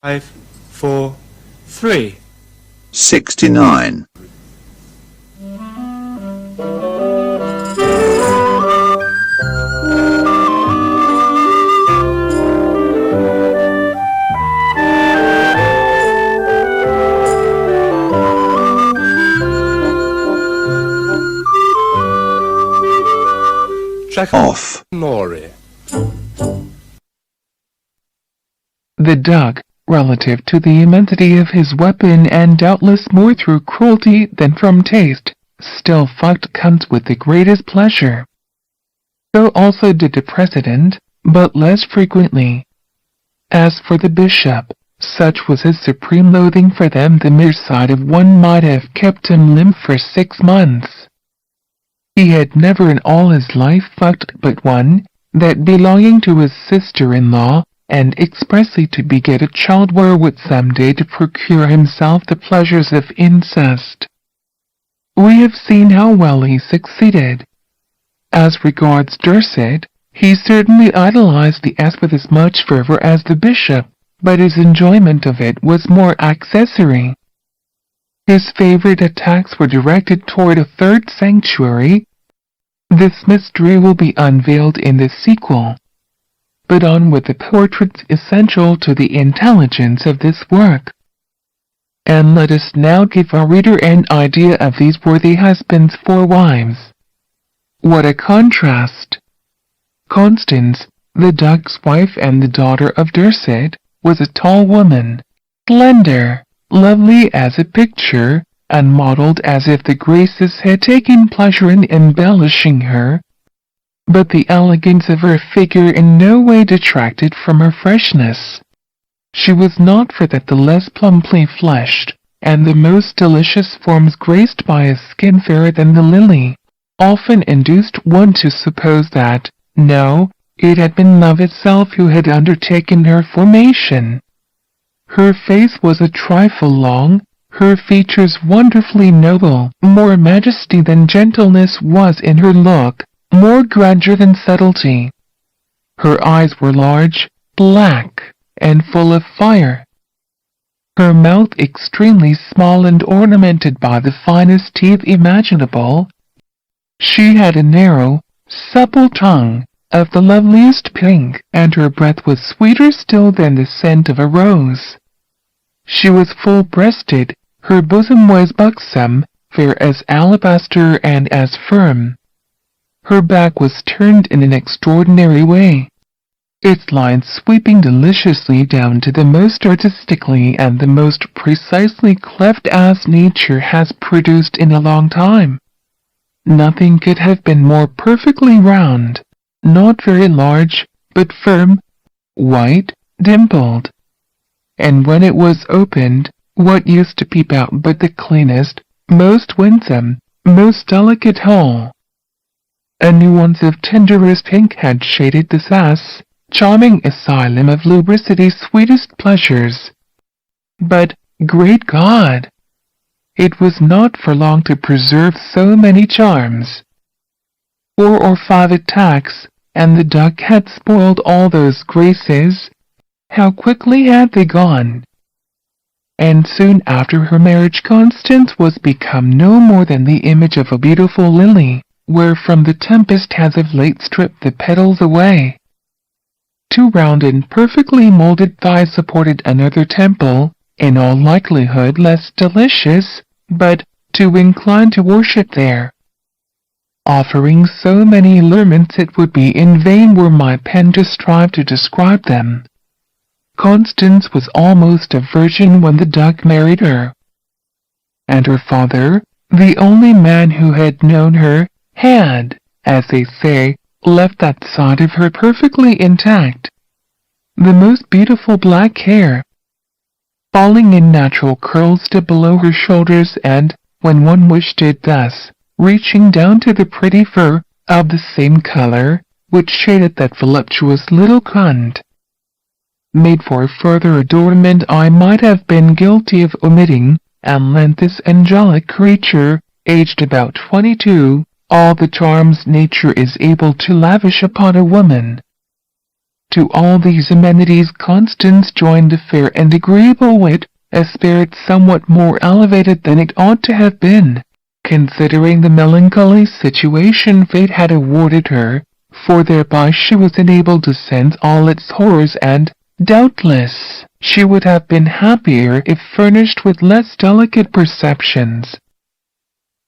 5, 4, 3. 69. Jackoffnory. The duck, relative to the immensity of his weapon and doubtless more through cruelty than from taste, still fucked cunts with the greatest pleasure. So also did the president, but less frequently. As for the bishop, such was his supreme loathing for them the mere sight of one might have kept him limp for 6 months. He had never in all his life fucked but one, that belonging to his sister-in-law, and expressly to beget a child wherewith some day to procure himself the pleasures of incest. We have seen how well he succeeded. As regards Dorset, he certainly idolized the ass with as much fervor as the bishop, but his enjoyment of it was more accessory. His favorite attacks were directed toward a third sanctuary. This mystery will be unveiled in the sequel. But on with the portraits essential to the intelligence of this work. And let us now give our reader an idea of these worthy husbands' 4 wives. What a contrast! Constance, the duck's wife and the daughter of Dorset, was a tall woman, slender, lovely as a picture, and modelled as if the Graces had taken pleasure in embellishing her. But the elegance of her figure in no way detracted from her freshness. She was not for that the less plumply fleshed, and the most delicious forms graced by a skin fairer than the lily, often induced one to suppose that, no, it had been love itself who had undertaken her formation. Her face was a trifle long, her features wonderfully noble, more majesty than gentleness was in her look, more grandeur than subtlety. Her eyes were large, black, and full of fire. Her mouth extremely small and ornamented by the finest teeth imaginable. She had a narrow, supple tongue, of the loveliest pink, and her breath was sweeter still than the scent of a rose. She was full-breasted, her bosom was buxom, fair as alabaster and as firm. Her back was turned in an extraordinary way, its lines sweeping deliciously down to the most artistically and the most precisely cleft as nature has produced in a long time. Nothing could have been more perfectly round, not very large, but firm, white, dimpled. And when it was opened, what used to peep out but the cleanest, most winsome, most delicate hole? A nuance of tenderest pink had shaded the sass, charming asylum of lubricity's sweetest pleasures. But, great God! It was not for long to preserve so many charms. 4 or 5 attacks, and the duck had spoiled all those graces. How quickly had they gone! And soon after her marriage Constance was become no more than the image of a beautiful lily, wherefrom the tempest has of late stripped the petals away. 2 round and perfectly molded thighs supported another temple, in all likelihood less delicious, but too inclined to worship there. Offering so many allurements it would be in vain were my pen to strive to describe them. Constance was almost a virgin when the duck married her. And her father, the only man who had known her, had, as they say, left that side of her perfectly intact. The most beautiful black hair, falling in natural curls to below her shoulders and, when one wished it thus, reaching down to the pretty fur, of the same color, which shaded that voluptuous little cunt. Made for further adornment I might have been guilty of omitting, and lent this angelic creature, aged about 22, all the charms nature is able to lavish upon a woman. To all these amenities Constance joined a fair and agreeable wit, a spirit somewhat more elevated than it ought to have been, considering the melancholy situation fate had awarded her, for thereby she was enabled to sense all its horrors, and, doubtless, she would have been happier if furnished with less delicate perceptions.